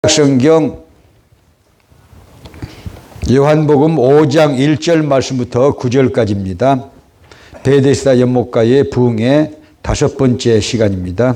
성경 요한복음 5장 1절 말씀부터 9절까지입니다. 베데스다 연못가의 부흥의 5번째 시간입니다.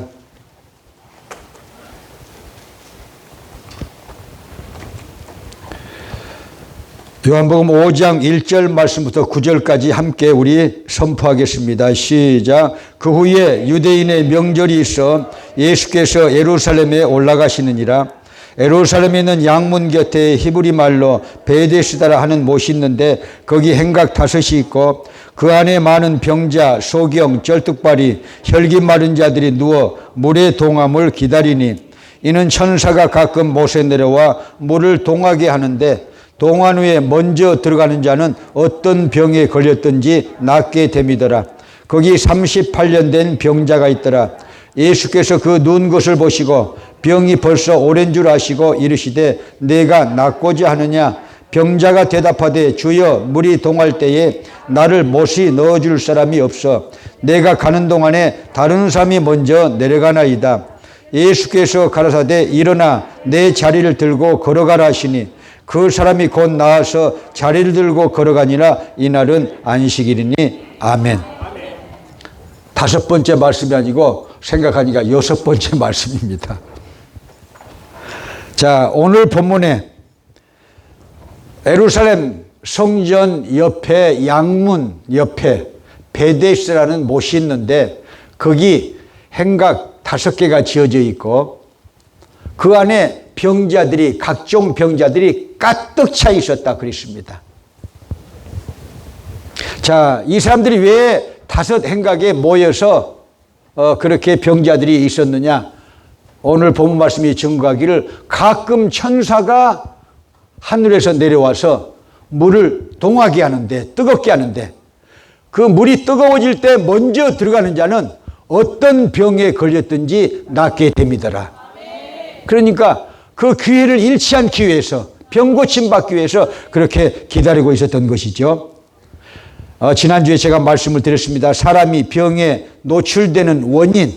요한복음 5장 1절 말씀부터 9절까지 함께 우리 선포하겠습니다. 시작. 그 후에 유대인의 명절이 있어 예수께서 예루살렘에 올라가시느니라. 예루살렘에 있는 양문 곁에 히브리 말로 베데스다라 하는 못이 있는데 거기 행각 5이 있고 그 안에 많은 병자, 소경, 쩔뚝발이, 혈기 마른 자들이 누워 물의 동함을 기다리니 이는 천사가 가끔 못에 내려와 물을 동하게 하는데 동한 후에 먼저 들어가는 자는 어떤 병에 걸렸든지 낫게 됨이더라. 거기 38년 된 병자가 있더라. 예수께서 그 누운 것을 보시고 병이 벌써 오랜 줄 아시고 이르시되 내가 낫고자 하느냐. 병자가 대답하되 주여 물이 동할 때에 나를 못이 넣어줄 사람이 없어 내가 가는 동안에 다른 사람이 먼저 내려가나이다. 예수께서 가라사대 일어나 내 자리를 들고 걸어가라 하시니 그 사람이 곧 나와서 자리를 들고 걸어가니라. 이날은 안식일이니. 아멘. 5번째 말씀이 아니고 생각하니까 6번째 말씀입니다. 자, 오늘 본문에 예루살렘 성전 옆에 양문 옆에 베데스라는 못이 있는데 거기 행각 5개가 지어져 있고 그 안에 병자들이 각종 병자들이 가득 차 있었다 그랬습니다. 자, 이 사람들이 왜 5 행각에 모여서 그렇게 병자들이 있었느냐? 오늘 본문 말씀이 증거하기를 가끔 천사가 하늘에서 내려와서 물을 동하게 하는데 뜨겁게 하는데 그 물이 뜨거워질 때 먼저 들어가는 자는 어떤 병에 걸렸든지 낫게 됩니다라. 그러니까 그 기회를 잃지 않기 위해서 병 고침 받기 위해서 그렇게 기다리고 있었던 것이죠. 지난주에 제가 말씀을 드렸습니다. 사람이 병에 노출되는 원인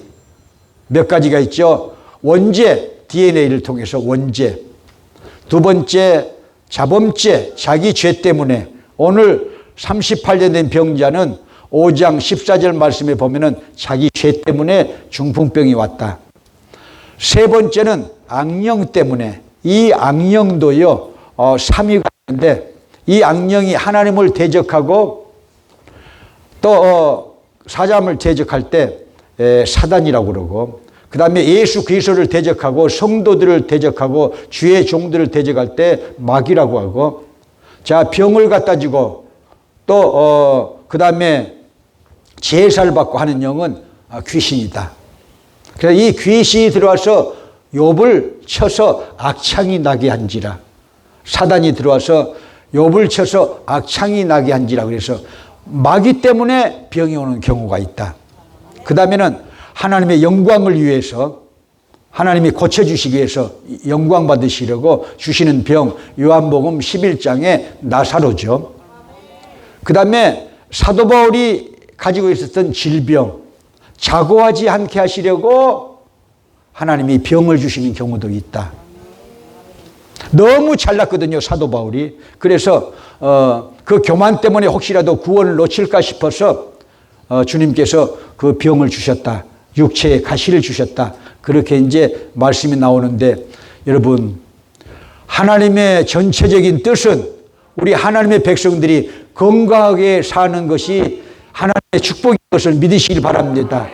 몇 가지가 있죠. 원죄, DNA를 통해서 원죄. 2번째, 자범죄, 자기 죄 때문에. 오늘 38년 된 병자는 5장 14절 말씀에 보면은 자기 죄 때문에 중풍병이 왔다. 3번째는 악령 때문에. 이 악령도요 3위가 있는데 이 악령이 하나님을 대적하고 또 사람을 대적할 때 사단이라고 그러고 그 다음에 예수 그리스도를 대적하고 성도들을 대적하고 주의 종들을 대적할 때 마귀라고 하고 자 병을 갖다 주고 또 그 다음에 제사를 받고 하는 영은 귀신이다. 그래서 이 귀신이 들어와서 욥을 쳐서 악창이 나게 한지라. 사단이 들어와서 욥을 쳐서 악창이 나게 한지라. 그래서 마귀 때문에 병이 오는 경우가 있다. 그 다음에는 하나님의 영광을 위해서 하나님이 고쳐주시기 위해서 영광 받으시려고 주시는 병 요한복음 11장에 나사로죠. 그 다음에 사도 바울이 가지고 있었던 질병 자고하지 않게 하시려고 하나님이 병을 주시는 경우도 있다. 너무 잘났거든요 사도 바울이. 그래서 그 교만 때문에 혹시라도 구원을 놓칠까 싶어서 주님께서 그 병을 주셨다. 육체에 가시를 주셨다. 그렇게 이제 말씀이 나오는데 여러분 하나님의 전체적인 뜻은 우리 하나님의 백성들이 건강하게 사는 것이 하나님의 축복인 것을 믿으시길 바랍니다.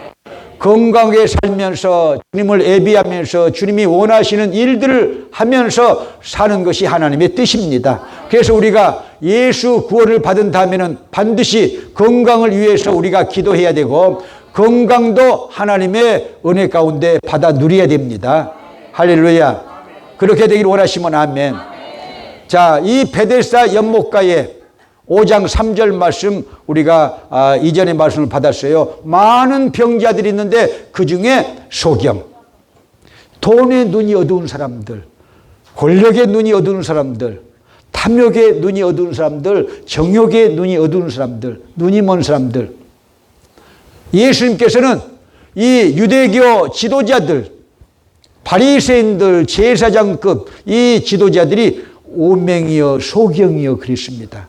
건강하게 살면서 주님을 예비하면서 주님이 원하시는 일들을 하면서 사는 것이 하나님의 뜻입니다. 그래서 우리가 예수 구원을 받은 다음에는 반드시 건강을 위해서 우리가 기도해야 되고 건강도 하나님의 은혜 가운데 받아 누려야 됩니다. 할렐루야. 그렇게 되기를 원하시면 아멘. 자, 이 베데스다 연못가에 5장 3절 말씀 우리가 이전의 말씀을 받았어요. 많은 병자들이 있는데 그 중에 소경, 돈의 눈이 어두운 사람들, 권력의 눈이 어두운 사람들, 탐욕의 눈이 어두운 사람들, 정욕의 눈이 어두운 사람들, 눈이 먼 사람들. 예수님께서는 이 유대교 지도자들 바리새인들 제사장급 이 지도자들이 오맹이여 소경이여 그랬습니다.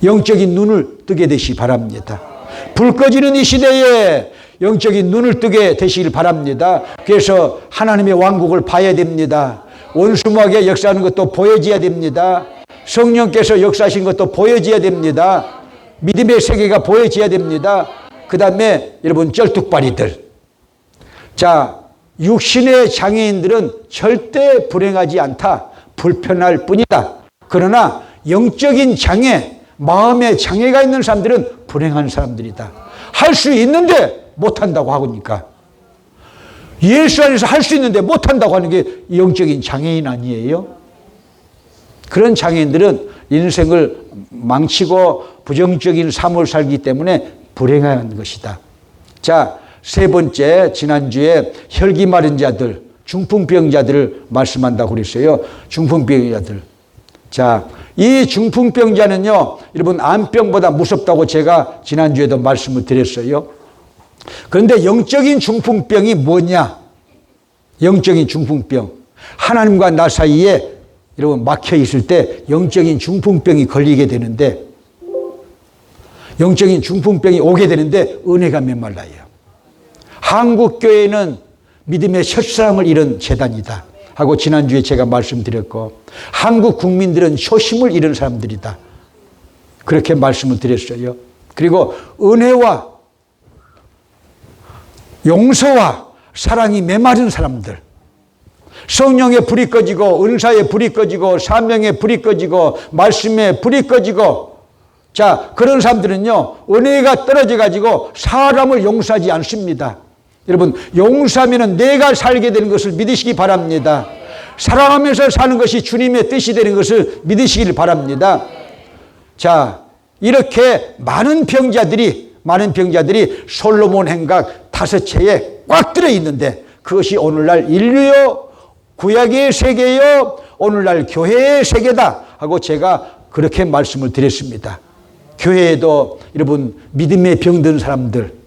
영적인 눈을 뜨게 되시기 바랍니다. 불 꺼지는 이 시대에 영적인 눈을 뜨게 되시길 바랍니다. 그래서 하나님의 왕국을 봐야 됩니다. 원수막에 역사하는 것도 보여져야 됩니다. 성령께서 역사하신 것도 보여져야 됩니다. 믿음의 세계가 보여져야 됩니다. 그 다음에 여러분 쩔뚝발이들, 자, 육신의 장애인들은 절대 불행하지 않다. 불편할 뿐이다. 그러나 영적인 장애, 마음의 장애가 있는 사람들은 불행한 사람들이다. 할 수 있는데 못한다고 하니까. 예수 안에서 할 수 있는데 못한다고 하는 게 영적인 장애인 아니에요? 그런 장애인들은 인생을 망치고 부정적인 삶을 살기 때문에 불행한 것이다. 자, 세 번째, 지난주에 혈기 마른 자들, 중풍병자들을 말씀한다고 그랬어요. 중풍병자들. 자, 이 중풍병자는요, 여러분, 암병보다 무섭다고 제가 지난주에도 말씀을 드렸어요. 그런데 영적인 중풍병이 뭐냐? 영적인 중풍병. 하나님과 나 사이에 여러분 막혀 있을 때 영적인 중풍병이 걸리게 되는데, 영적인 중풍병이 오게 되는데 은혜가 메말라요. 한국교회는 믿음의 첫사랑을 잃은 재단이다 하고 지난주에 제가 말씀드렸고, 한국 국민들은 초심을 잃은 사람들이다 그렇게 말씀을 드렸어요. 그리고 은혜와 용서와 사랑이 메마른 사람들, 성령의 불이 꺼지고 은사의 불이 꺼지고 사명의 불이 꺼지고 말씀의 불이 꺼지고, 자, 그런 사람들은요 은혜가 떨어져 가지고 사람을 용서하지 않습니다. 여러분, 용서하면 내가 살게 되는 것을 믿으시기 바랍니다. 사랑하면서 사는 것이 주님의 뜻이 되는 것을 믿으시길 바랍니다. 자, 이렇게 많은 병자들이 솔로몬 행각 5채에 꽉 들어있는데, 그것이 오늘날 인류요, 구약의 세계요, 오늘날 교회의 세계다 하고 제가 그렇게 말씀을 드렸습니다. 교회에도 여러분 믿음의 병든 사람들,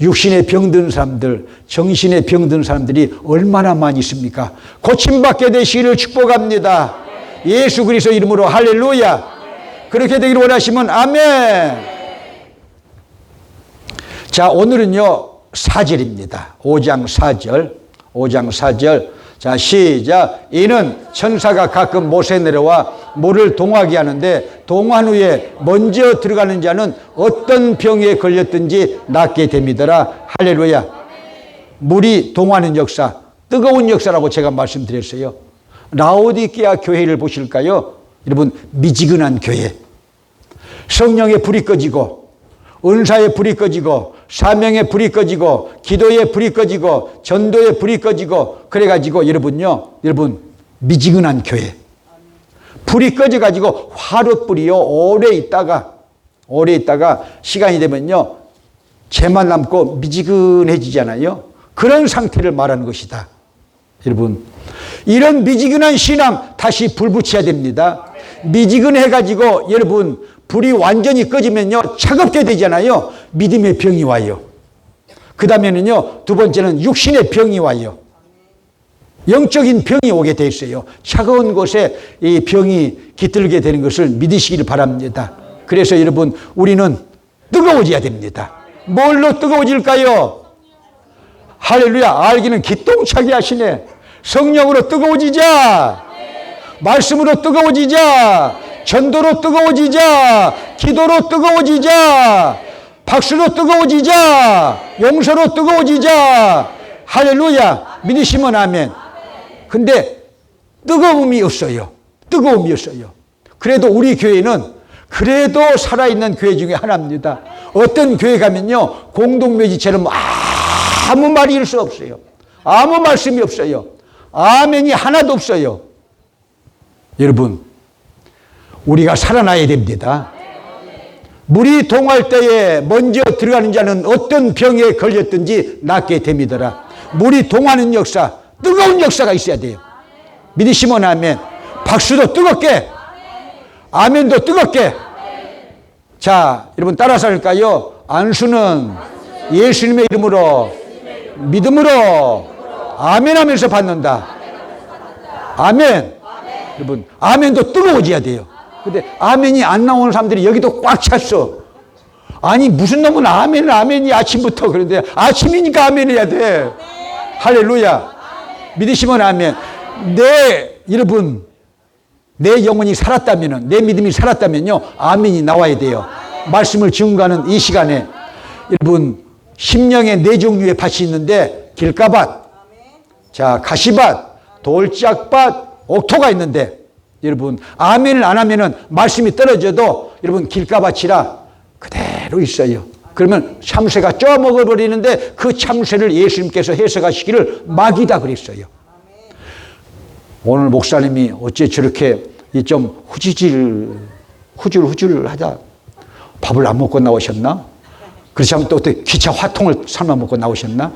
육신의 병든 사람들, 정신의 병든 사람들이 얼마나 많이 있습니까? 고침받게 되시기를 축복합니다. 예수 그리스도 이름으로 할렐루야. 그렇게 되기를 원하시면 아멘. 자, 오늘은요 4절입니다. 5장 4절. 자, 시작. 이는 천사가 가끔 못에 내려와 물을 동하게 하는데 동한 후에 먼저 들어가는 자는 어떤 병에 걸렸든지 낫게 됩니다라. 할렐루야. 물이 동하는 역사, 뜨거운 역사라고 제가 말씀드렸어요. 라오디게아 교회를 보실까요? 여러분, 미지근한 교회. 성령의 불이 꺼지고 은사의 불이 꺼지고 사명의 불이 꺼지고 기도의 불이 꺼지고 전도의 불이 꺼지고 그래가지고 여러분 미지근한 교회. 불이 꺼져가지고 화롯불이요 오래 있다가 시간이 되면요 재만 남고 미지근해지잖아요. 그런 상태를 말하는 것이다. 여러분, 이런 미지근한 신앙 다시 불 붙여야 됩니다. 미지근해가지고 여러분 불이 완전히 꺼지면요 차갑게 되잖아요. 믿음의 병이 와요. 그 다음에는요 두 번째는 육신의 병이 와요. 영적인 병이 오게 돼 있어요. 차가운 곳에 이 병이 깃들게 되는 것을 믿으시길 바랍니다. 그래서 여러분, 우리는 뜨거워져야 됩니다. 뭘로 뜨거워질까요? 할렐루야. 알기는 기똥차게 하시네. 성령으로 뜨거워지자. 말씀으로 뜨거워지자. 전도로 뜨거워지자. 기도로 뜨거워지자. 박수로 뜨거워지자. 용서로 뜨거워지자. 할렐루야. 믿으시면 아멘. 근데 뜨거움이 없어요. 그래도 우리 교회는 그래도 살아있는 교회 중에 하나입니다. 어떤 교회 가면요 공동묘지처럼 아무 말이 일 수 없어요. 아무 말씀이 없어요. 아멘이 하나도 없어요. 여러분, 우리가 살아나야 됩니다. 물이 동할 때에 먼저 들어가는 자는 어떤 병에 걸렸든지 낫게 됩니다라. 물이 동하는 역사, 뜨거운 역사가 있어야 돼요. 믿으시면 아멘. 박수도 뜨겁게, 아멘도 뜨겁게. 자, 여러분 따라서 할까요? 안수는 예수님의 이름으로, 믿음으로, 아멘 하면서 받는다. 아멘. 여러분, 아멘도 뜨거워져야 돼요. 근데 아멘이 안 나오는 사람들이 여기도 꽉 찼어. 아니, 무슨 놈은 아멘이 아침부터. 그런데 아침이니까 아멘 해야 돼. 할렐루야. 믿으시면 아멘. 여러분, 내 영혼이 살았다면은, 내 믿음이 살았다면요, 아멘이 나와야 돼요. 말씀을 증거하는 이 시간에. 여러분, 심령에 네 종류의 밭이 있는데, 길가밭, 자, 가시밭, 돌짝밭, 옥토가 있는데, 여러분, 아멘을 안 하면은 말씀이 떨어져도 여러분, 길가밭이라 그대로 있어요. 그러면 참새가 쪄먹어버리는데 그 참새를 예수님께서 해석하시기를 막이다 그랬어요. 오늘 목사님이 어째 저렇게 좀 후줄하다 밥을 안 먹고 나오셨나? 그렇지 않으면 또 어떻게 기차 화통을 삶아 먹고 나오셨나?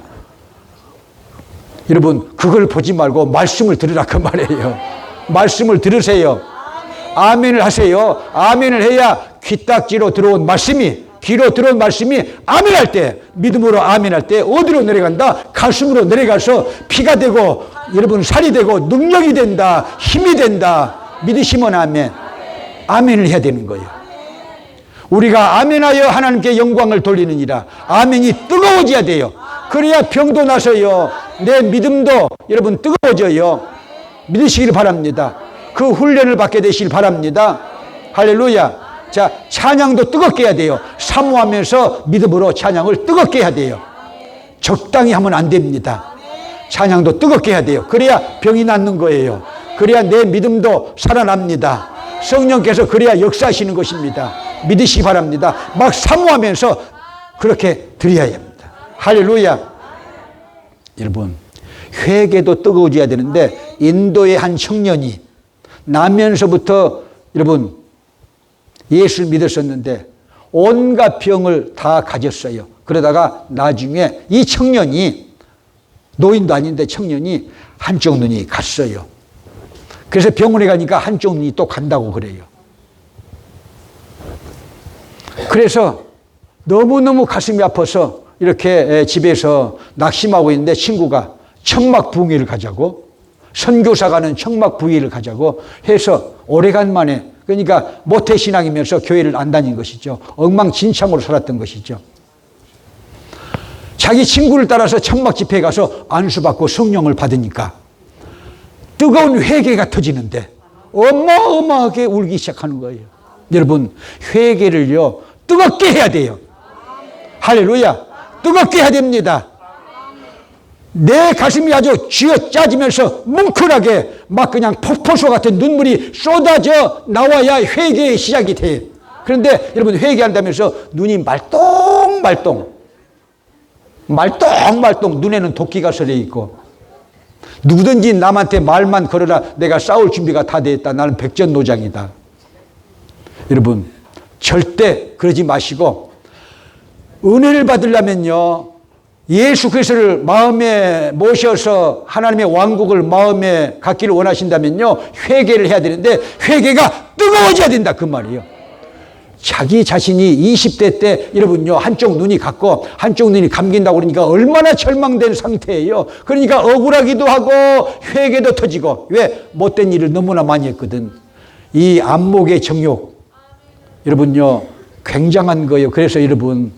여러분, 그걸 보지 말고 말씀을 들으라 그 말이에요. 말씀을 들으세요. 아멘을 하세요. 아멘을 해야 귀딱지로 들어온 말씀이, 귀로 들어온 말씀이 아멘할 때, 믿음으로 아멘할 때 어디로 내려간다? 가슴으로 내려가서 피가 되고 여러분 살이 되고 능력이 된다. 힘이 된다. 믿으시면 아멘. 아멘을 해야 되는 거예요. 우리가 아멘하여 하나님께 영광을 돌리느니라. 아멘이 뜨거워져야 돼요. 그래야 병도 나서요. 내 믿음도 여러분 뜨거워져요. 믿으시길 바랍니다. 그 훈련을 받게 되시길 바랍니다. 할렐루야. 자, 찬양도 뜨겁게 해야 돼요. 사모하면서 믿음으로 찬양을 뜨겁게 해야 돼요. 적당히 하면 안 됩니다. 찬양도 뜨겁게 해야 돼요. 그래야 병이 낫는 거예요. 그래야 내 믿음도 살아납니다. 성령께서 그래야 역사하시는 것입니다. 믿으시기 바랍니다. 막 사모하면서 그렇게 드려야 합니다. 할렐루야. 여러분, 회개도 뜨거워져야 되는데 인도의 한 청년이 나면서부터 여러분 예수를 믿었었는데 온갖 병을 다 가졌어요. 그러다가 나중에 이 청년이, 노인도 아닌데 청년이 한쪽 눈이 갔어요. 그래서 병원에 가니까 한쪽 눈이 또 간다고 그래요. 그래서 너무너무 가슴이 아파서 이렇게 집에서 낙심하고 있는데 친구가 청막부흥회를 가자고, 선교사가는 청막부흥회를 가자고 해서 오래간만에, 그러니까 모태신앙이면서 교회를 안 다닌 것이죠. 엉망진창으로 살았던 것이죠. 자기 친구를 따라서 청막 집회에 가서 안수받고 성령을 받으니까 뜨거운 회개가 터지는데 어마어마하게 울기 시작하는 거예요. 여러분, 회개를요 뜨겁게 해야 돼요. 할렐루야. 뜨겁게 해야 됩니다. 내 가슴이 아주 쥐어짜지면서 뭉클하게 막 그냥 폭포수 같은 눈물이 쏟아져 나와야 회개의 시작이 돼. 그런데 여러분, 회개한다면서 눈이 말똥말똥 눈에는 도끼가 서려 있고, 누구든지 남한테 말만 걸어라, 내가 싸울 준비가 다 됐다, 나는 백전노장이다. 여러분, 절대 그러지 마시고 은혜를 받으려면요 예수 그리스도를 마음에 모셔서 하나님의 왕국을 마음에 갖기를 원하신다면요 회개를 해야 되는데 회개가 뜨거워져야 된다 그 말이에요. 자기 자신이 20대 때 여러분요 한쪽 눈이 갔고 한쪽 눈이 감긴다고 그러니까 얼마나 절망된 상태예요. 그러니까 억울하기도 하고 회개도 터지고, 왜? 못된 일을 너무나 많이 했거든. 이 안목의 정욕 여러분요 굉장한 거예요. 그래서 여러분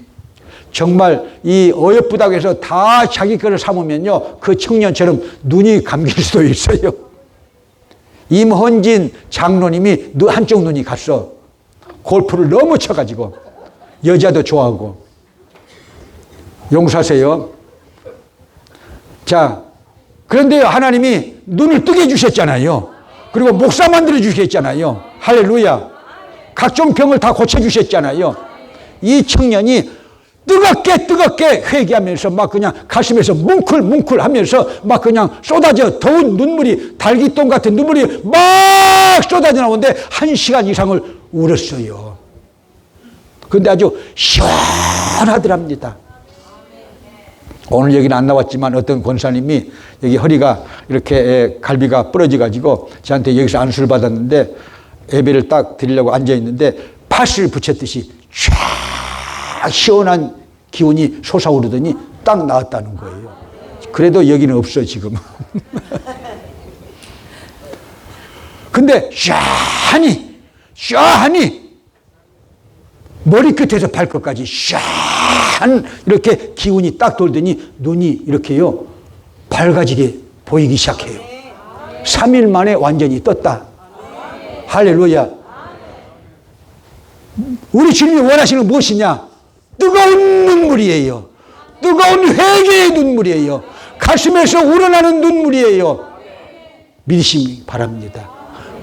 정말 이 어여쁘다고 해서 다 자기 거를 삼으면요 그 청년처럼 눈이 감길 수도 있어요. 임헌진 장로님이 한쪽 눈이 갔어. 골프를 너무 쳐가지고 여자도 좋아하고. 용서하세요. 자, 그런데 하나님이 눈을 뜨게 해주셨잖아요. 그리고 목사 만들어 주셨잖아요. 할렐루야. 각종 병을 다 고쳐주셨잖아요. 이 청년이 뜨겁게 회개하면서 막 그냥 가슴에서 뭉클 하면서 막 그냥 쏟아져 더운 눈물이, 달기똥 같은 눈물이 막 쏟아져 나오는데 1시간 이상을 울었어요. 그런데 아주 시원하더랍니다. 오늘 여기는 안 나왔지만 어떤 권사님이 여기 허리가 이렇게 갈비가 부러져 가지고 저한테 여기서 안수를 받았는데 예배를 딱 드리려고 앉아 있는데 팥을 붙였듯이 쫙 시원한 기운이 솟아오르더니 딱 나왔다는 거예요. 그래도 여기는 없어 지금. 근데 샤하니 머리끝에서 발끝까지 샤한 이렇게 기운이 딱 돌더니 눈이 이렇게요 밝아지게 보이기 시작해요. 3일 만에 완전히 떴다. 할렐루야. 우리 주님이 원하시는 건 무엇이냐? 뜨거운 눈물이에요. 뜨거운 회개의 눈물이에요. 가슴에서 우러나는 눈물이에요. 믿으시기 바랍니다.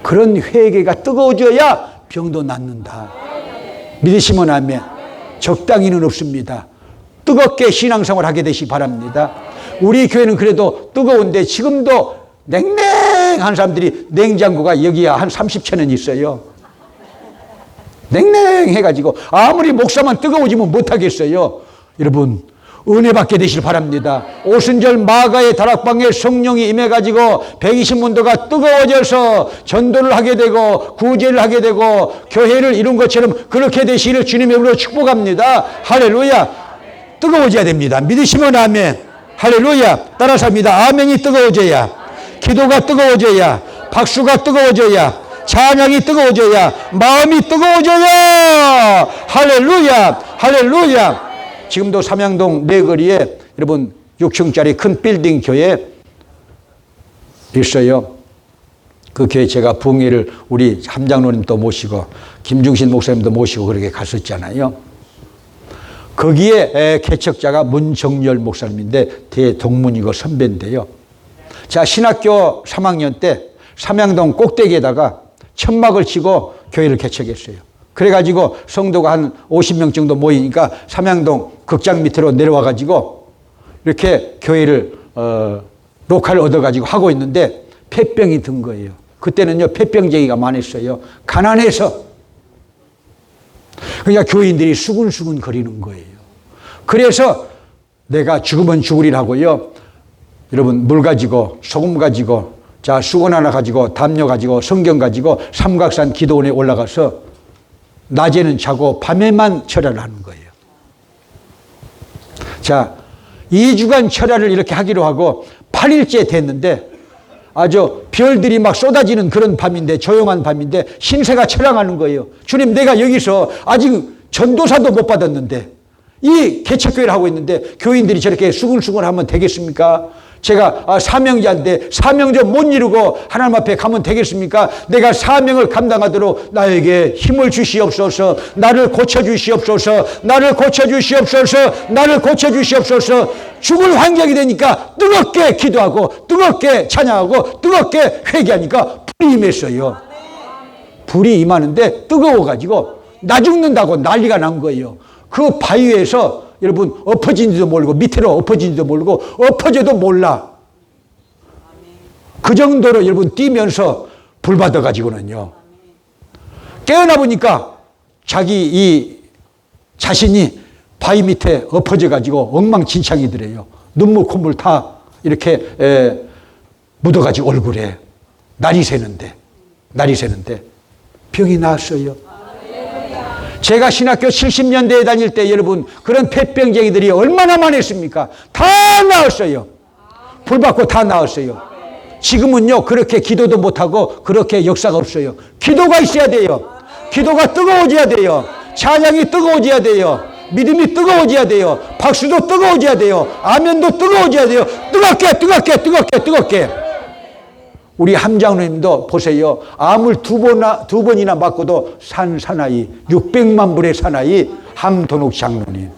그런 회개가 뜨거워져야 병도 낫는다. 믿으시면 아멘. 적당히는 없습니다. 뜨겁게 신앙생활 하게 되시기 바랍니다. 우리 교회는 그래도 뜨거운데 지금도 냉랭한 사람들이 냉장고가 여기야 한 30채는 있어요. 냉랭해가지고 아무리 목사만 뜨거워지면 못하겠어요. 여러분 은혜 받게 되시길 바랍니다. 오순절 마가의 다락방에 성령이 임해가지고 120문도가 뜨거워져서 전도를 하게 되고 구제를 하게 되고 교회를 이룬 것처럼 그렇게 되시기를 주님의 이름으로 축복합니다. 할렐루야. 뜨거워져야 됩니다. 믿으시면 아멘. 할렐루야. 따라서 합니다. 아멘이 뜨거워져야, 기도가 뜨거워져야, 박수가 뜨거워져야, 찬양이 뜨거워져야, 마음이 뜨거워져야. 할렐루야. 할렐루야. 지금도 삼양동 내거리에 여러분 6층짜리 큰 빌딩 교회 있어요. 그 교회 제가 부흥회를 우리 함장로님도 모시고 김중신 목사님도 모시고 그렇게 갔었잖아요. 거기에 개척자가 문정열 목사님인데 대동문이고 선배인데요. 자, 신학교 3학년 때 삼양동 꼭대기에다가 천막을 치고 교회를 개척했어요. 그래가지고 성도가 한 50명 정도 모이니까 삼양동 극장 밑으로 내려와가지고 이렇게 교회를 로카를 얻어가지고 하고 있는데 폐병이 든 거예요. 그때는요 폐병쟁이가 많았어요. 가난해서 그러니까 교인들이 수근수근 거리는 거예요. 그래서 내가 죽으면 죽으리라고요. 여러분 물 가지고 소금 가지고 자 수건 하나 가지고 담요 가지고 성경 가지고 삼각산 기도원에 올라가서 낮에는 자고 밤에만 철야를 하는 거예요. 자, 2주간 철야를 이렇게 하기로 하고 8일째 됐는데 아주 별들이 막 쏟아지는 그런 밤인데 조용한 밤인데 신세가 철량하는 거예요. 주님 내가 여기서 아직 전도사도 못 받았는데 이 개척교회를 하고 있는데 교인들이 저렇게 수근수근 하면 되겠습니까? 제가 사명자인데 사명 좀 못 이루고 하나님 앞에 가면 되겠습니까? 내가 사명을 감당하도록 나에게 힘을 주시옵소서. 나를 고쳐주시옵소서. 나를 고쳐주시옵소서. 나를 고쳐주시옵소서. 죽을 환경이 되니까 뜨겁게 기도하고 뜨겁게 찬양하고 뜨겁게 회개하니까 불이 임했어요. 불이 임하는데 뜨거워가지고 나 죽는다고 난리가 난 거예요. 그 바위에서 여러분 엎어진지도 모르고 밑으로 엎어진지도 모르고 엎어져도 몰라. 그 정도로 여러분 뛰면서 불 받아가지고는요. 깨어나 보니까 자기 이 자신이 바위 밑에 엎어져가지고 엉망진창이더래요. 눈물 콧물 다 이렇게 묻어가지고 얼굴에 날이 새는데 병이 나았어요. 제가 신학교 70년대에 다닐 때 여러분 그런 폐병쟁이들이 얼마나 많았습니까? 다 나았어요. 불 받고 다 나았어요. 지금은요 그렇게 기도도 못하고 그렇게 역사가 없어요. 기도가 있어야 돼요. 기도가 뜨거워져야 돼요. 찬양이 뜨거워져야 돼요. 믿음이 뜨거워져야 돼요. 박수도 뜨거워져야 돼요. 아멘도 뜨거워져야 돼요. 뜨겁게 우리 함장로님도 보세요. 암을 두 번이나 맞고도 산 사나이 600만 불의 사나이 함도록 장로님.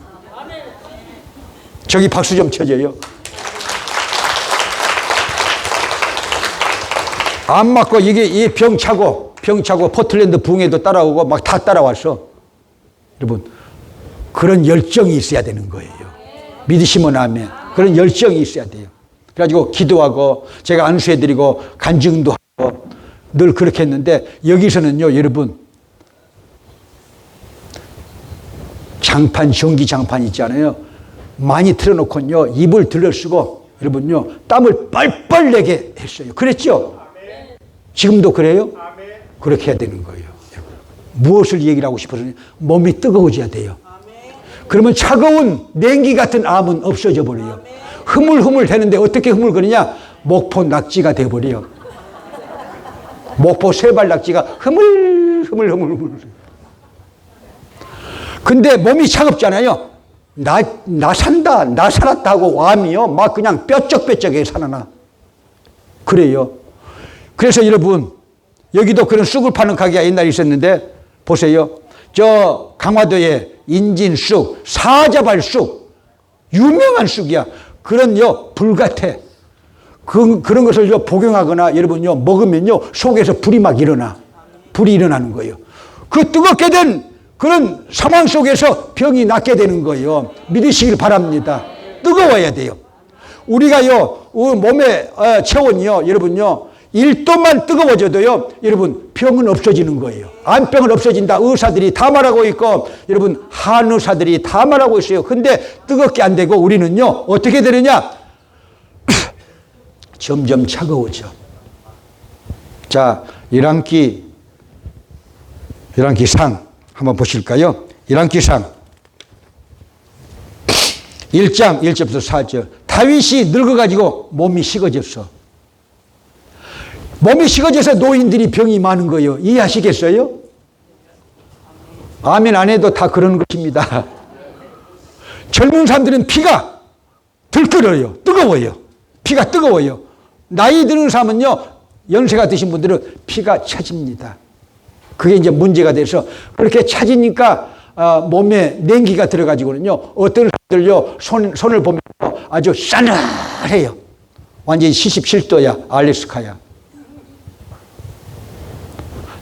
저기 박수 좀 쳐줘요. 암 맞고 이게 이 병 차고 포틀랜드 붕에도 따라오고 막 다 따라와서 여러분 그런 열정이 있어야 되는 거예요. 믿으시면 아멘. 그런 열정이 있어야 돼요. 그래가지고 기도하고 제가 안수해드리고 간증도 하고 늘 그렇게 했는데 여기서는요 여러분 장판 전기 장판 있잖아요. 많이 틀어놓고요 입을 들러쓰고 여러분요 땀을 뻘뻘 내게 했어요. 그랬죠? 지금도 그래요? 그렇게 해야 되는 거예요. 무엇을 얘기를 하고 싶어서 몸이 뜨거워져야 돼요. 그러면 차가운 냉기 같은 암은 없어져 버려요. 흐물흐물 되는데 어떻게 흐물거리냐? 목포 낙지가 돼버려. 목포 쇠발 낙지가 흐물흐물. 근데 몸이 차갑잖아요. 나 산다, 나 살았다 하고 와미요. 막 그냥 뼈쩍뼈쩍하게 살아나. 그래요. 그래서 여러분, 여기도 그런 쑥을 파는 가게가 옛날에 있었는데, 보세요. 저 강화도에 인진쑥, 사자발쑥, 유명한 쑥이야. 그런요, 불 같아. 그런 것을 복용하거나 여러분요, 먹으면요, 속에서 불이 막 일어나. 불이 일어나는 거예요. 그 뜨겁게 된 그런 상황 속에서 병이 낫게 되는 거예요. 믿으시길 바랍니다. 뜨거워야 돼요. 우리가요, 몸의 체온이요, 여러분요, 1도만 뜨거워져도요, 여러분, 병은 없어지는 거예요. 암병은 없어진다. 의사들이 다 말하고 있고, 여러분, 한의사들이 다 말하고 있어요. 근데 뜨겁게 안 되고 우리는요, 어떻게 되느냐? 점점 차가워져. 자, 1학기 상 한번 보실까요? 1학기 상 1장 1절부터 4절. 다윗이 늙어가지고 몸이 식어졌어. 몸이 식어져서 노인들이 병이 많은 거예요. 이해하시겠어요? 아멘 안 해도 다 그런 것입니다. 젊은 사람들은 피가 들끓어요. 뜨거워요. 피가 뜨거워요. 나이 드는 사람은요, 연세가 드신 분들은 피가 차집니다. 그게 이제 문제가 돼서 그렇게 차지니까 몸에 냉기가 들어가지고는요, 어떤 사람들요, 손을 보면 아주 싸늘해요. 완전히 77도야, 알래스카야.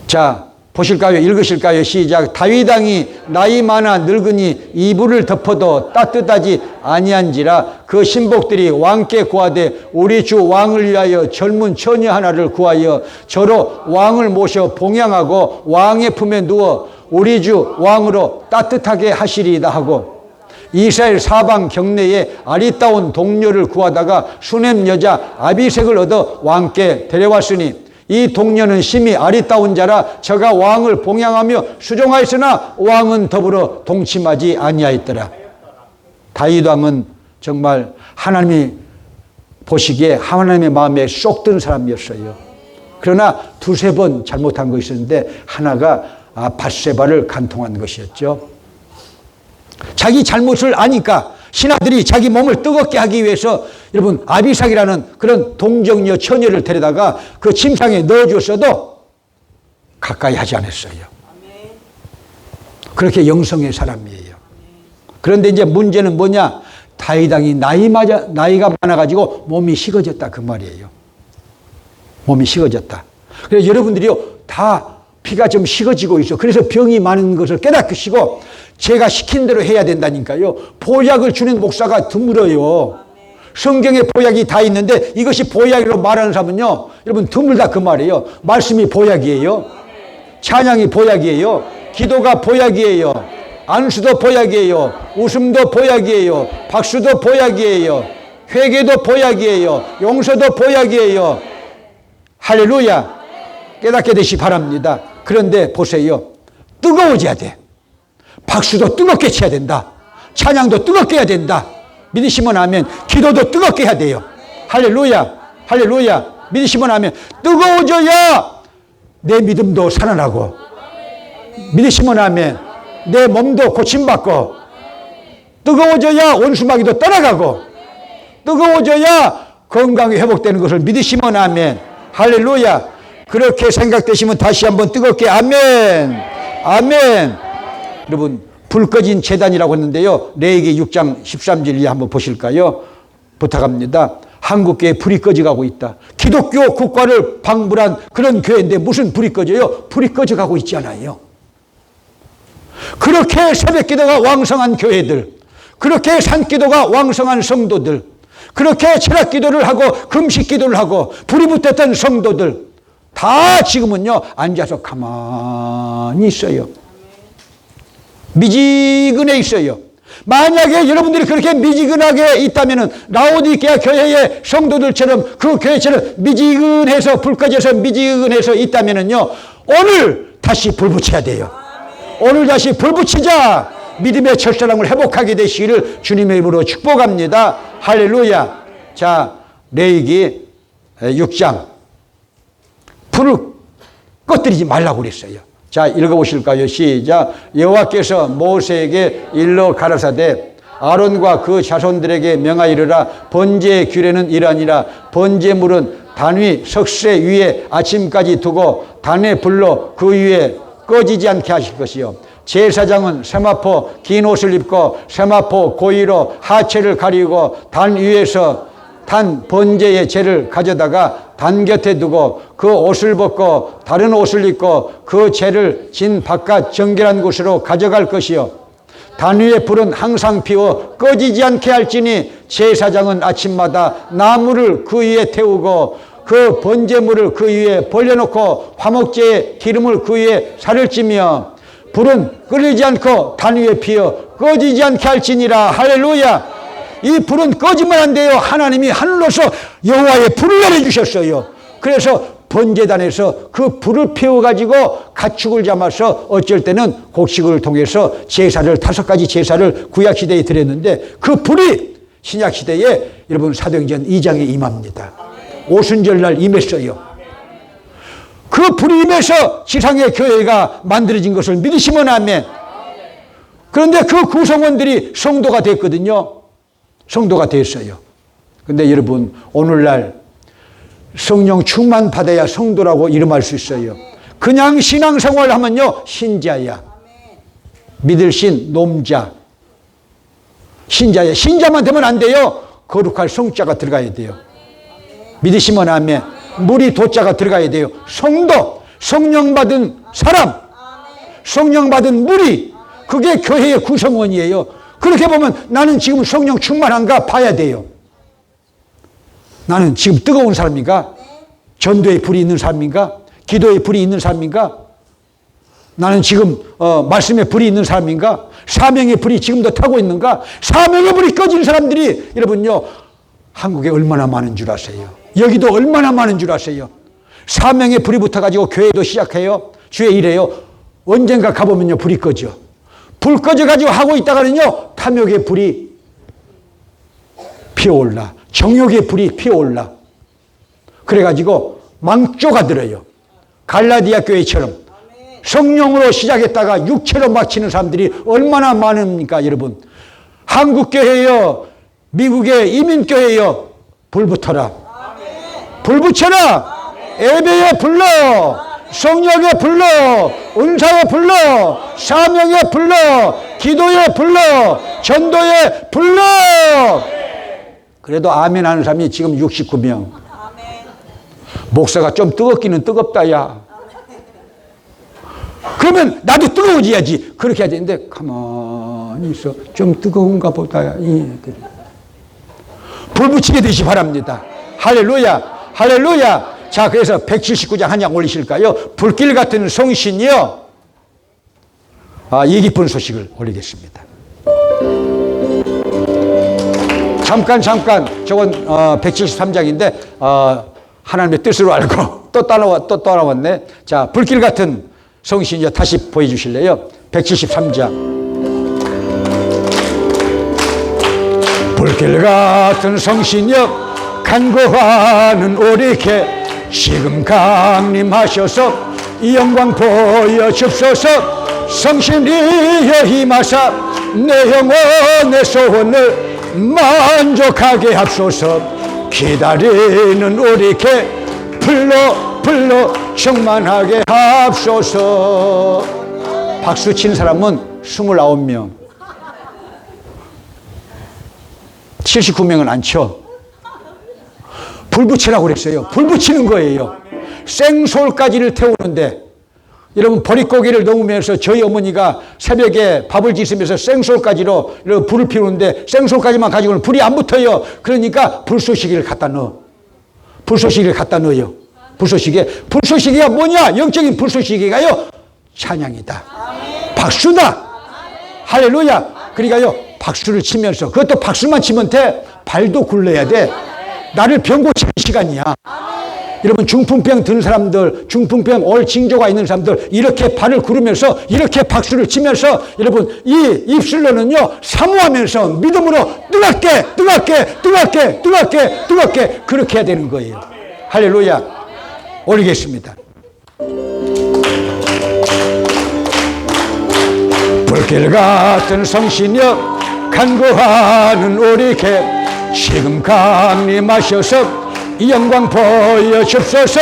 자, 보실까요? 읽으실까요? 시작. 다윗 왕이 나이 많아 늙으니 이불을 덮어도 따뜻하지 아니한지라 그 신복들이 왕께 구하되 우리 주 왕을 위하여 젊은 처녀 하나를 구하여 저로 왕을 모셔 봉양하고 왕의 품에 누워 우리 주 왕으로 따뜻하게 하시리이다 하고 이스라엘 사방 경내에 아리따운 동료를 구하다가 수넴 여자 아비색을 얻어 왕께 데려왔으니 이 동료는 심히 아리따운 자라 저가 왕을 봉양하며 수종하였으나 왕은 더불어 동침하지 아니하였더라. 다윗 왕은 정말 하나님이 보시기에 하나님의 마음에 쏙 든 사람이었어요. 그러나 두세 번 잘못한 것이 있었는데 하나가 밧세바를 간통한 것이었죠. 자기 잘못을 아니까 신하들이 자기 몸을 뜨겁게 하기 위해서 여러분 아비삭이라는 그런 동정녀 처녀를 데려다가 그 침상에 넣어줬어도 가까이 하지 않았어요. 그렇게 영성의 사람이에요. 그런데 이제 문제는 뭐냐? 다윗 왕이 나이가 많아가지고 몸이 식어졌다 그 말이에요. 몸이 식어졌다. 그래서 여러분들이요 다 피가 좀 식어지고 있어. 그래서 병이 많은 것을 깨닫으시고 제가 시킨 대로 해야 된다니까요. 보약을 주는 목사가 드물어요. 성경에 보약이 다 있는데 이것이 보약으로 말하는 사람은요, 여러분 드물다 그 말이에요. 말씀이 보약이에요. 찬양이 보약이에요. 기도가 보약이에요. 안수도 보약이에요. 웃음도 보약이에요. 박수도 보약이에요. 회개도 보약이에요. 용서도 보약이에요. 할렐루야. 깨닫게 되시 바랍니다. 그런데 보세요. 뜨거워져야 돼. 박수도 뜨겁게 쳐야 된다. 찬양도 뜨겁게 해야 된다. 믿으시면 아멘. 기도도 뜨겁게 해야 돼요. 할렐루야. 할렐루야. 믿으시면 아멘. 뜨거워져야 내 믿음도 살아나고 믿으시면 아멘. 내 몸도 고침받고 뜨거워져야 원수마귀도 떠나가고 뜨거워져야 건강이 회복되는 것을 믿으시면 아멘. 할렐루야. 그렇게 생각되시면 다시 한번 뜨겁게 아멘. 아멘. 여러분 불 꺼진 제단이라고 했는데요. 레위기 6장 13절 한번 보실까요? 부탁합니다. 한국교회 불이 꺼져가고 있다. 기독교 국가를 방불한 그런 교회인데 무슨 불이 꺼져요? 불이 꺼져가고 있잖아요. 그렇게 새벽기도가 왕성한 교회들, 그렇게 산기도가 왕성한 성도들, 그렇게 철학기도를 하고 금식기도를 하고 불이 붙었던 성도들 다 지금은요 앉아서 가만히 있어요. 미지근해 있어요. 만약에 여러분들이 그렇게 미지근하게 있다면 라오디게아 교회의 성도들처럼 그 교회처럼 미지근해서 불 꺼져서 미지근해서 있다면요 오늘 다시 불 붙여야 돼요. 오늘 다시 불 붙이자 믿음의 첫사랑을 회복하게 되시기를 주님의 이름으로 축복합니다. 할렐루야. 자, 레위기 6장. 불을 꺼뜨리지 말라고 그랬어요. 자, 읽어보실까요? 시작. 여호와께서 모세에게 일러 가라사대 아론과 그 자손들에게 명하이르라. 번제의 규례는 이러하니라. 번제물은 단위 석쇠 위에 아침까지 두고 단의 불로 그 위에 꺼지지 않게 하실 것이요. 제사장은 세마포 긴 옷을 입고 세마포 고위로 하체를 가리고 단 위에서 단 번제의 재를 가져다가 단 곁에 두고 그 옷을 벗고 다른 옷을 입고 그 재를 진 바깥 정결한 곳으로 가져갈 것이요. 단 위의 불은 항상 피워 꺼지지 않게 할지니 제사장은 아침마다 나무를 그 위에 태우고 그 번제물을 그 위에 벌려놓고 화목제의 기름을 그 위에 살을 찌며 불은 끓이지 않고 단 위에 피어 꺼지지 않게 할지니라. 할렐루야. 이 불은 꺼지면 안 돼요. 하나님이 하늘로서 여호와의 불을 내려주셨어요. 그래서 번제단에서 그 불을 피워가지고 가축을 잡아서 어쩔 때는 곡식을 통해서 제사를 5가지 제사를 구약시대에 드렸는데 그 불이 신약시대에 여러분 사도행전 2장에 임합니다. 오순절날 임했어요. 그 불이 임해서 지상의 교회가 만들어진 것을 믿으시면 아멘. 그런데 그 구성원들이 성도가 됐거든요. 성도가 됐어요. 근데 여러분 오늘날 성령 충만 받아야 성도라고 이름할 수 있어요. 그냥 신앙생활 하면요 신자야. 믿을 신 놈자. 신자야. 신자만 되면 안 돼요. 거룩할 성자가 들어가야 돼요. 믿으시면 아멘. 물이 도자가 들어가야 돼요. 성도, 성령 받은 사람, 성령 받은 물이 그게 교회의 구성원이에요. 그렇게 보면 나는 지금 성령 충만한가 봐야 돼요. 나는 지금 뜨거운 사람인가? 전도의 불이 있는 사람인가? 기도의 불이 있는 사람인가? 나는 지금 말씀의 불이 있는 사람인가? 사명의 불이 지금도 타고 있는가? 사명의 불이 꺼진 사람들이 여러분요 한국에 얼마나 많은 줄 아세요? 여기도 얼마나 많은 줄 아세요? 사명의 불이 붙어가지고 교회도 시작해요. 주의 일해요. 언젠가 가보면요 불이 꺼져. 불 꺼져가지고 하고 있다가는요 탐욕의 불이 피어올라. 정욕의 불이 피어올라. 그래가지고 망조가 들어요. 갈라디아 교회처럼 성령으로 시작했다가 육체로 마치는 사람들이 얼마나 많습니까 여러분. 한국교회요 미국의 이민교회요 불 붙어라. 불 붙여라. 예배에 불러. 성령에 불러. 은사에 불러. 사명에 불러. 기도에 불러. 전도에 불러. 그래도 아멘 하는 사람이 지금 69명. 목사가 좀 뜨겁기는 뜨겁다 야. 그러면 나도 뜨거워져야지. 그렇게 해야 되는데 가만히 있어. 좀 뜨거운가 보다 야. 불 붙이게 되시 바랍니다. 할렐루야. 할렐루야. 자, 그래서 179장 한 장 올리실까요? 불길 같은 성신이요. 이 기쁜 소식을 올리겠습니다. 잠깐 저건 173장인데 하나님의 뜻으로 알고 또 따라왔네. 자, 불길 같은 성신이요. 다시 보여주실래요? 173장. 불길 같은 성신이요. 간구하는 우리께 지금 강림하셔서 이 영광 보여줍소서. 성신이여 힘하사 내 영혼의 소원을 만족하게 합소서. 기다리는 우리께 불러 충만하게 합소서. 박수 친 사람은 29명. 79명은 안 쳐. 불 붙이라고 그랬어요. 불 붙이는 거예요. 생솔가지를 태우는데 여러분 보릿고개를 넘으면서 저희 어머니가 새벽에 밥을 짓으면서 생솔가지로 불을 피우는데 생솔가지만 가지고는 불이 안 붙어요. 그러니까 불쏘시개를 갖다 넣어. 불쏘시개를 갖다 넣어요. 불쏘시개가 뭐냐? 영적인 불쏘시개가요 찬양이다. 박수다. 할렐루야. 그러니까요 박수를 치면서, 그것도 박수만 치면 돼. 발도 굴러야 돼. 나를 병 고치는 시간이야. 여러분 중풍병 든 사람들, 중풍병 올 징조가 있는 사람들 이렇게 발을 구르면서 이렇게 박수를 치면서 여러분 이 입술로는요 사모하면서 믿음으로 뜨겁게 그렇게 해야 되는 거예요. 할렐루야. 올리겠습니다. 불길 같은 성신여 간구하는 우리 개 지금 강림하셔서 이 영광 보여줍소서.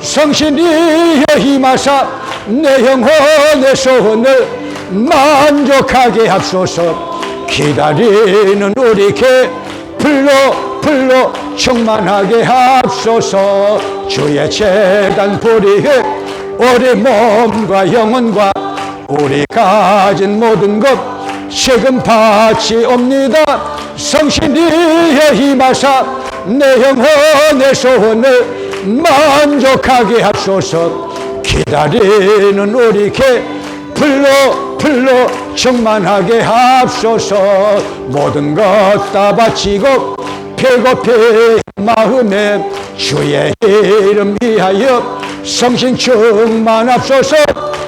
성신이여 힘하사 내 영혼의 소원을 만족하게 합소서. 기다리는 우리 개 불로 충만하게 합소서. 주의 재단 불이해 우리 몸과 영혼과 우리 가진 모든 것 지금 바치옵니다. 성신이여 힘하사 내 영혼의 소원을 만족하게 합소서. 기다리는 우리 개 불로 충만하게 합소서. 모든 것 다 바치고 배고픈 마음에 주의 이름 위하여 성신 충만합소서.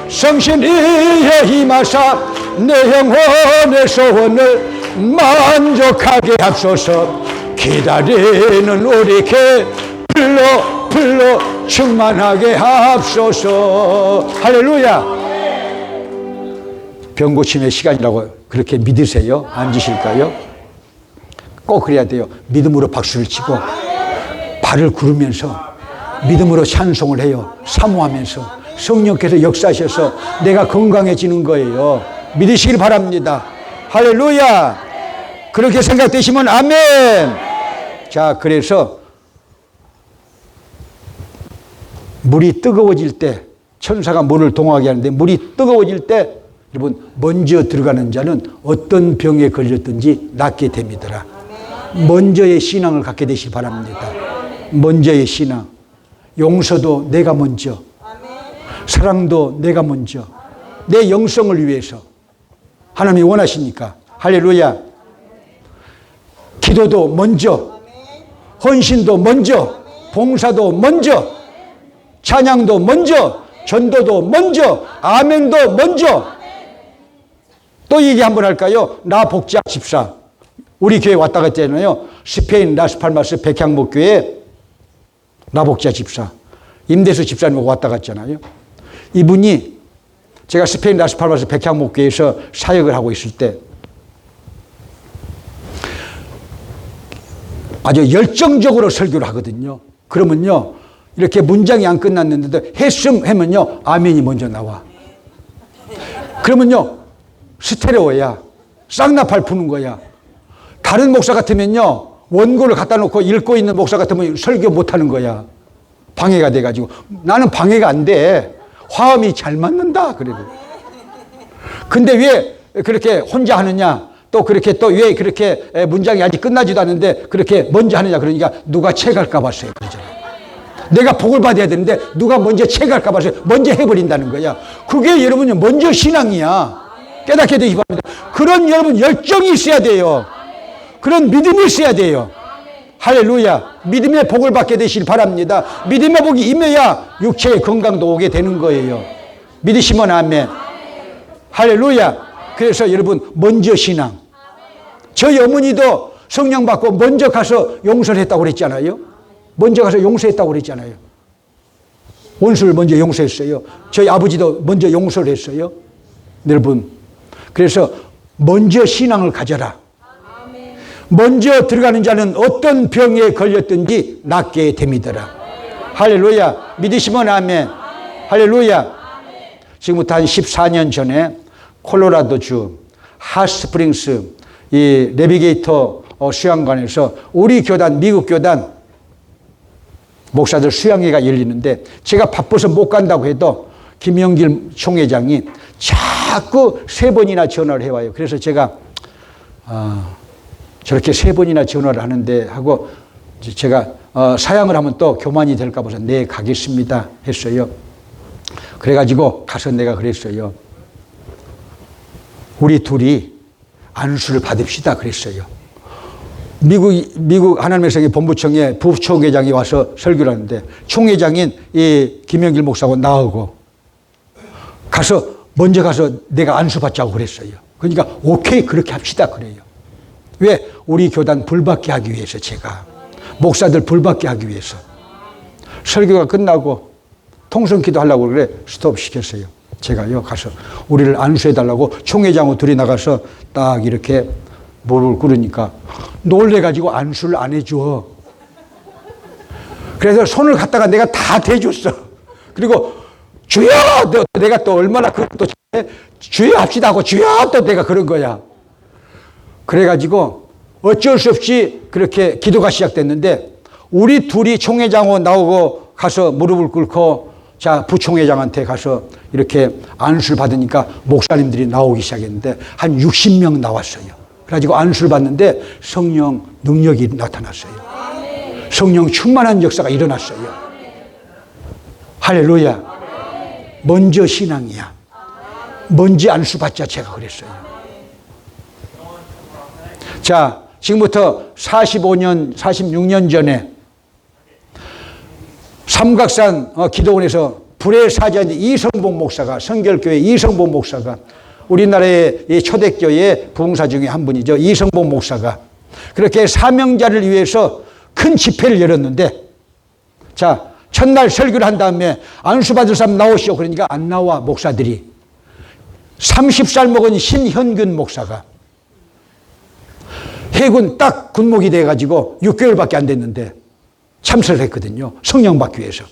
성신이여 힘하사 내 영혼의 소원을 만족하게 합소서. 기다리는 우리 개 불로 충만하게 합소서. 할렐루야. 병 고침의 시간이라고 그렇게 믿으세요? 앉으실까요? 꼭 그래야 돼요. 믿음으로 박수를 치고 발을 구르면서 믿음으로 찬송을 해요. 사모하면서 성령께서 역사하셔서 내가 건강해지는 거예요. 믿으시길 바랍니다. 할렐루야. 그렇게 생각되시면 아멘. 자, 그래서 물이 뜨거워질 때 천사가 물을 동하게 하는데 물이 뜨거워질 때 여러분 먼저 들어가는 자는 어떤 병에 걸렸든지 낫게 됩니다. 먼저의 신앙을 갖게 되시기 바랍니다. 먼저의 신앙. 용서도 내가 먼저, 사랑도 내가 먼저, 내 영성을 위해서 하나님이 원하시니까. 할렐루야. 기도도 먼저, 헌신도 먼저, 봉사도 먼저, 찬양도 먼저, 전도도 먼저, 아멘도 먼저. 또 얘기 한번 할까요? 나복자 집사. 우리 교회 왔다 갔잖아요. 스페인 라스팔마스 백향목교회 나복자 집사. 임대수 집사님하고 왔다 갔잖아요. 이분이 제가 스페인 라스팔마스 백향목교회에서 사역을 하고 있을 때 아주 열정적으로 설교를 하거든요. 그러면요, 이렇게 문장이 안 끝났는데도 했음하면요, 아멘이 먼저 나와. 그러면요, 스테레오야. 쌍나팔 부는 거야. 다른 목사 같으면요, 원고를 갖다 놓고 읽고 있는 목사 같으면 설교 못 하는 거야. 방해가 돼가지고. 나는 방해가 안 돼. 화음이 잘 맞는다. 그래도. 근데 왜 그렇게 혼자 하느냐? 또 그렇게 또 왜 그렇게 문장이 아직 끝나지도 않는데 그렇게 먼저 하느냐? 그러니까 누가 채갈까 봤어요. 그러잖아요. 내가 복을 받아야 되는데 누가 먼저 채갈까 봐서 먼저 해버린다는 거야. 그게 여러분이 먼저 신앙이야. 깨닫게 되기 바랍니다. 그런 여러분 열정이 있어야 돼요. 그런 믿음이 있어야 돼요. 할렐루야. 믿음의 복을 받게 되시길 바랍니다. 믿음의 복이 임해야 육체의 건강도 오게 되는 거예요. 믿으시면 아멘. 할렐루야. 그래서 여러분 먼저 신앙. 저희 어머니도 성령 받고 먼저 가서 용서를 했다고 그랬잖아요. 먼저 가서 용서했다고 그랬잖아요. 원수를 먼저 용서했어요. 저희 아버지도 먼저 용서를 했어요. 여러분, 그래서 먼저 신앙을 가져라. 먼저 들어가는 자는 어떤 병에 걸렸든지 낫게 됩니다. 할렐루야. 믿으시면 아멘. 할렐루야. 지금부터 한 14년 전에 콜로라도주 핫스프링스 이 내비게이터 수양관에서 우리 교단, 미국 교단 목사들 수양회가 열리는데 제가 바빠서 못 간다고 해도 김영길 총회장이 자꾸 3번이나 전화를 해와요. 그래서 제가 저렇게 3번이나 전화를 하는데 하고 제가 사양을 하면 또 교만이 될까 봐서 네 가겠습니다 했어요. 그래가지고 가서 내가 그랬어요. 우리 둘이 안수를 받읍시다 그랬어요. 미국 하나님의 성의 본부청에 부총회장이 와서 설교를 하는데 총회장인 이 김영길 목사하고 나하고 먼저 가서 내가 안수 받자고 그랬어요. 그러니까 오케이 그렇게 합시다 그래요. 왜? 우리 교단 불받게 하기 위해서 제가 목사들 불받게 하기 위해서 설교가 끝나고 통성기도 하려고 그래 스톱 시켰어요. 제가요 가서 우리를 안수해달라고 총회장하고 둘이 나가서 딱 이렇게 무릎을 꿇으니까 놀래가지고 안수를 안 해줘. 그래서 손을 갖다가 내가 다 대줬어. 그리고 주여! 내가 또 얼마나 그것도 주여 합시다 하고 주여! 또 내가 그런 거야. 그래가지고 어쩔 수 없이 그렇게 기도가 시작됐는데 우리 둘이 총회장하고 나오고 가서 무릎을 꿇고 자, 부총회장한테 가서 이렇게 안수를 받으니까 목사님들이 나오기 시작했는데 한 60명 나왔어요. 그래가지고 안수를 받는데 성령 능력이 나타났어요. 성령 충만한 역사가 일어났어요. 할렐루야. 먼저 신앙이야. 먼저 안수 받자 제가 그랬어요. 자, 지금부터 45년, 46년 전에 삼각산 기도원에서 불의 사자인 이성복 목사가 성결교회 이성복 목사가 우리나라의 초대교회 부흥사 중에 한 분이죠. 이성복 목사가 그렇게 사명자를 위해서 큰 집회를 열었는데 자 첫날 설교를 한 다음에 안수 받을 사람 나오시오. 그러니까 안 나와 목사들이. 30살 먹은 신현균 목사가 해군 딱 군목이 돼가지고 6개월밖에 안 됐는데 참석을 했거든요. 성령 받기 위해서.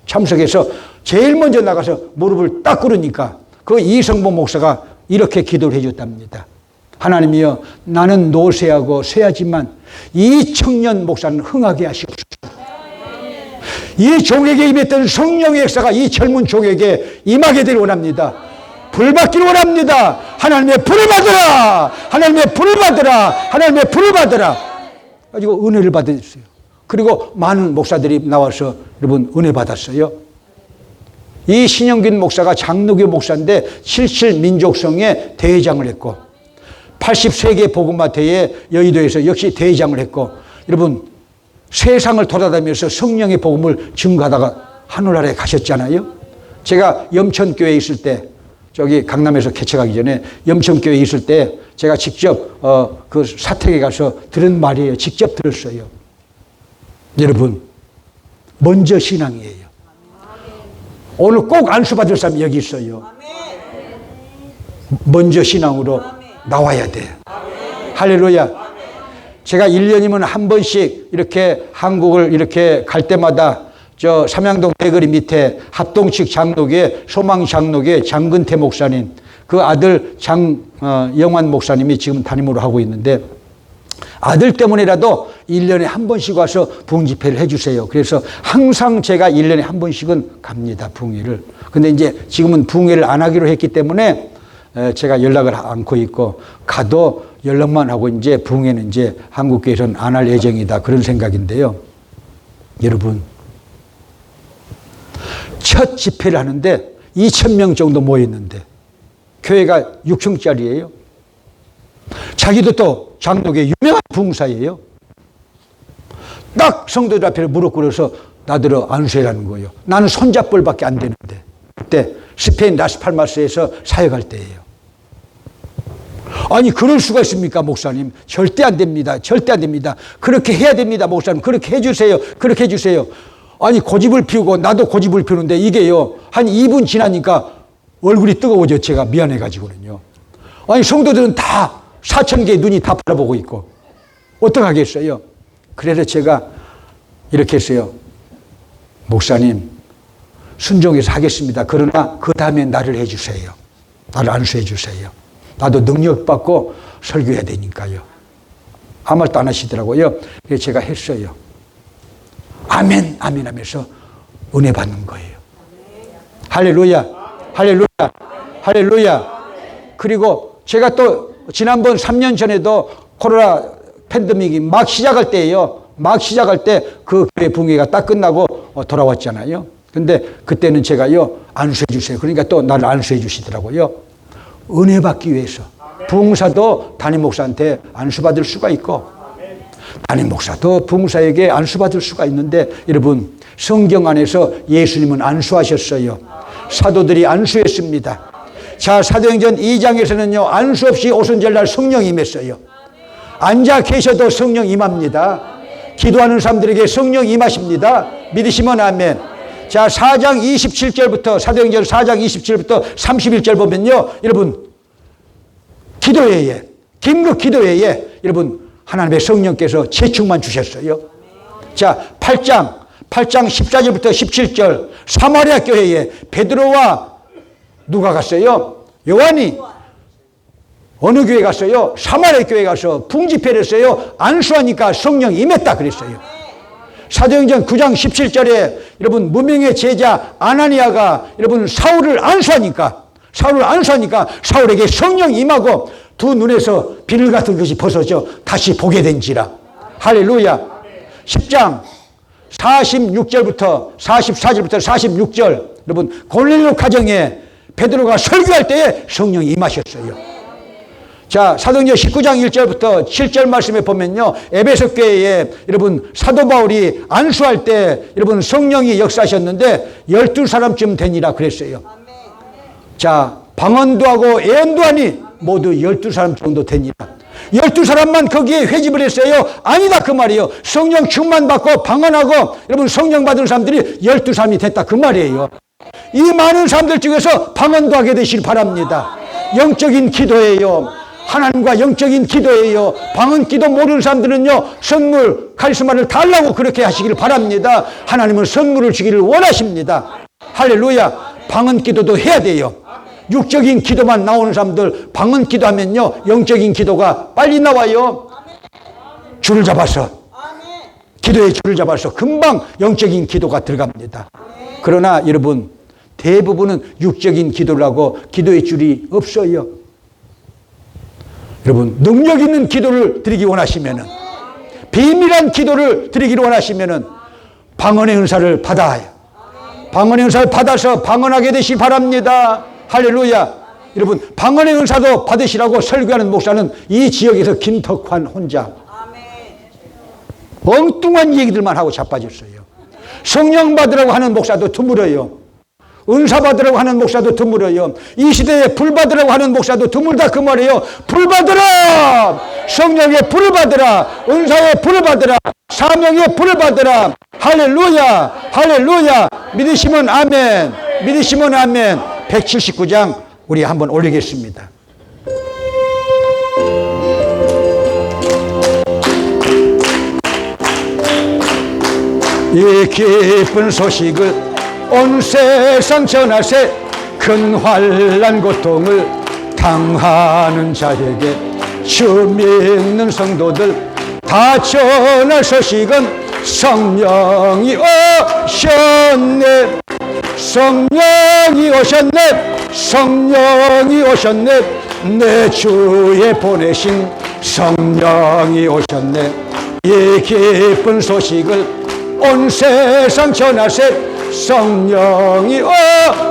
참석해서 제일 먼저 나가서 무릎을 딱 꿇으니까 그 이성보 목사가 이렇게 기도를 해줬답니다. 하나님이여 나는 노쇠하고 쇠하지만 이 청년 목사는 흥하게 하시옵소서. 이 종에게 임했던 성령의 역사가 이 젊은 종에게 임하게 되길 원합니다. 불 받기를 원합니다. 하나님의 불을 받으라. 하나님의 불을 받으라. 하나님의 불을 받으라. 가지고 은혜를 받으셨어요. 그리고 많은 목사들이 나와서 여러분 은혜 받았어요. 이 신영균 목사가 장로교 목사인데 77 민족성에 대회장을 했고 80세계 복음마대회 여의도에서 역시 대회장을 했고 여러분 세상을 돌아다니면서 성령의 복음을 증거하다가 하늘나라에 가셨잖아요. 제가 염천교회에 있을 때 저기 강남에서 개척하기 전에 염천교회에 있을 때 제가 직접 그 사택에 가서 들은 말이에요. 직접 들었어요. 여러분 먼저 신앙이에요. 오늘 꼭 안수 받을 사람이 여기 있어요. 먼저 신앙으로 나와야 돼. 할렐루야. 제가 1년이면 한 번씩 이렇게 한국을 이렇게 갈 때마다 저 삼양동 대거리 밑에 합동측 장로교회 소망 장로교회 장근태 목사님 그 아들 영환 목사님이 지금 담임으로 하고 있는데 아들 때문에라도 1년에 한 번씩 와서 부흥집회를 해주세요. 그래서 항상 제가 1년에 한 번씩은 갑니다. 부흥회를. 근데 이제 지금은 부흥회를 안 하기로 했기 때문에 제가 연락을 않고 있고 가도 연락만 하고 이제 부흥회는 이제 한국교회에서는 안 할 예정이다. 그런 생각인데요. 여러분 첫 집회를 하는데 2,000명 정도 모였는데 교회가 6층짜리예요. 자기도 또 장로교회 유명한 부흥사예요. 딱 성도들 앞에 무릎 꿇어서 나더러 안수해라는 거예요. 나는 손잡벌밖에 안 되는데 그때 스페인 라스팔마스에서 사역할 때예요. 아니 그럴 수가 있습니까 목사님? 절대 안 됩니다. 절대 안 됩니다. 그렇게 해야 됩니다 목사님. 그렇게 해주세요. 그렇게 해주세요. 아니 고집을 피우고 나도 고집을 피우는데 이게요 한 2분 지나니까 얼굴이 뜨거워져. 제가 미안해가지고는요. 아니 성도들은 다 4,000개의 눈이 다 바라보고 있고 어떡하겠어요? 그래서 제가 이렇게 했어요. 목사님 순종해서 하겠습니다. 그러나 그 다음에 나를 해주세요. 나를 안수해 주세요. 나도 능력 받고 설교해야 되니까요. 아무 말도 안 하시더라고요. 그래서 제가 했어요. 아멘 아멘 하면서 은혜 받는 거예요. 할렐루야 할렐루야 할렐루야. 그리고 제가 또 지난번 3년 전에도 코로나 팬데믹이 막 시작할 때예요. 막 시작할 때 그 교회 부흥회가 딱 끝나고 돌아왔잖아요. 근데 그때는 제가요 안수해 주세요. 그러니까 또 나를 안수해 주시더라고요. 은혜 받기 위해서 부흥사도 담임 목사한테 안수 받을 수가 있고 담임 목사도 부무사에게 안수받을 수가 있는데 여러분 성경 안에서 예수님은 안수하셨어요. 사도들이 안수했습니다. 자, 사도행전 2장에서는요 안수 없이 오순절날 성령이 임했어요. 앉아 계셔도 성령 임합니다. 기도하는 사람들에게 성령 임하십니다. 믿으시면 아멘. 자, 4장 27절부터 사도행전 4장 27절부터 31절 보면요 여러분 기도회에 긴급 기도회에 여러분 하나님의 성령께서 재충만 주셨어요. 자, 8장 14절부터 17절 사마리아 교회에 베드로와 누가 갔어요? 요한이 어느 교회 갔어요? 사마리아 교회 가서 풍집회를 했어요. 안수하니까 성령 임했다 그랬어요. 사도행전 9장 17절에 여러분 무명의 제자 아나니아가 여러분 사울을 안수하니까 사울에게 성령 임하고 두 눈에서 비늘 같은 것이 벗어져 다시 보게 된지라. 할렐루야. 10장 46절부터 44절부터 46절 여러분 고넬료 가정에 베드로가 설교할 때에 성령이 임하셨어요. 자, 사도행전 19장 1절부터 7절 말씀에 보면요 에베소 교회에 여러분 사도 바울이 안수할 때 여러분 성령이 역사하셨는데 12사람쯤 되니라 그랬어요. 자, 방언도 하고 예언도 하니 모두 12사람 정도 되니라. 12사람만 거기에 회집을 했어요? 아니다 그 말이에요. 성령 충만 받고 방언하고 여러분 성령 받은 사람들이 12사람이 됐다 그 말이에요. 이 많은 사람들 중에서 방언도 하게 되시길 바랍니다. 영적인 기도예요. 하나님과 영적인 기도예요. 방언 기도 모르는 사람들은요 선물 카리스마를 달라고 그렇게 하시길 바랍니다. 하나님은 선물을 주기를 원하십니다. 할렐루야. 방언 기도도 해야 돼요. 육적인 기도만 나오는 사람들 방언 기도하면요 영적인 기도가 빨리 나와요. 줄을 잡아서 기도의 줄을 잡아서 금방 영적인 기도가 들어갑니다. 그러나 여러분 대부분은 육적인 기도를 하고 기도의 줄이 없어요. 여러분 능력 있는 기도를 드리기 원하시면은 비밀한 기도를 드리기를 원하시면은 방언의 은사를 받아야 방언의 은사를 받아서 방언하게 되시기 바랍니다. 할렐루야. 여러분 방언의 은사도 받으시라고 설교하는 목사는 이 지역에서 김덕환 혼자 엉뚱한 얘기들만 하고 자빠졌어요. 성령 받으라고 하는 목사도 드물어요. 은사 받으라고 하는 목사도 드물어요. 이 시대에 불 받으라고 하는 목사도 드물다 그 말이에요. 불 받으라. 성령의 불을 받으라. 은사의 불을 받으라. 사명의 불을 받으라. 할렐루야. 할렐루야. 믿으시면 아멘. 믿으시면 아멘. 179장 우리 한번 올리겠습니다. 이 기쁜 소식을 온 세상 전하세 큰 환난 고통을 당하는 자에게 주 믿는 성도들 다 전할 소식은 성령이 오셨네. 성령이 오셨네. 성령이 오셨네. 내 주에 보내신 성령이 오셨네. 이 기쁜 소식을 온 세상 전하세 성령이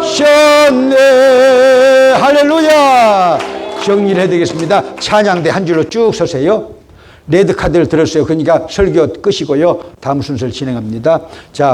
오셨네. 할렐루야. 정리를 해드리겠습니다. 찬양대 한 줄로 쭉 서세요. 레드카드를 들었어요. 그러니까 설교 끝이고요. 다음 순서를 진행합니다. 자.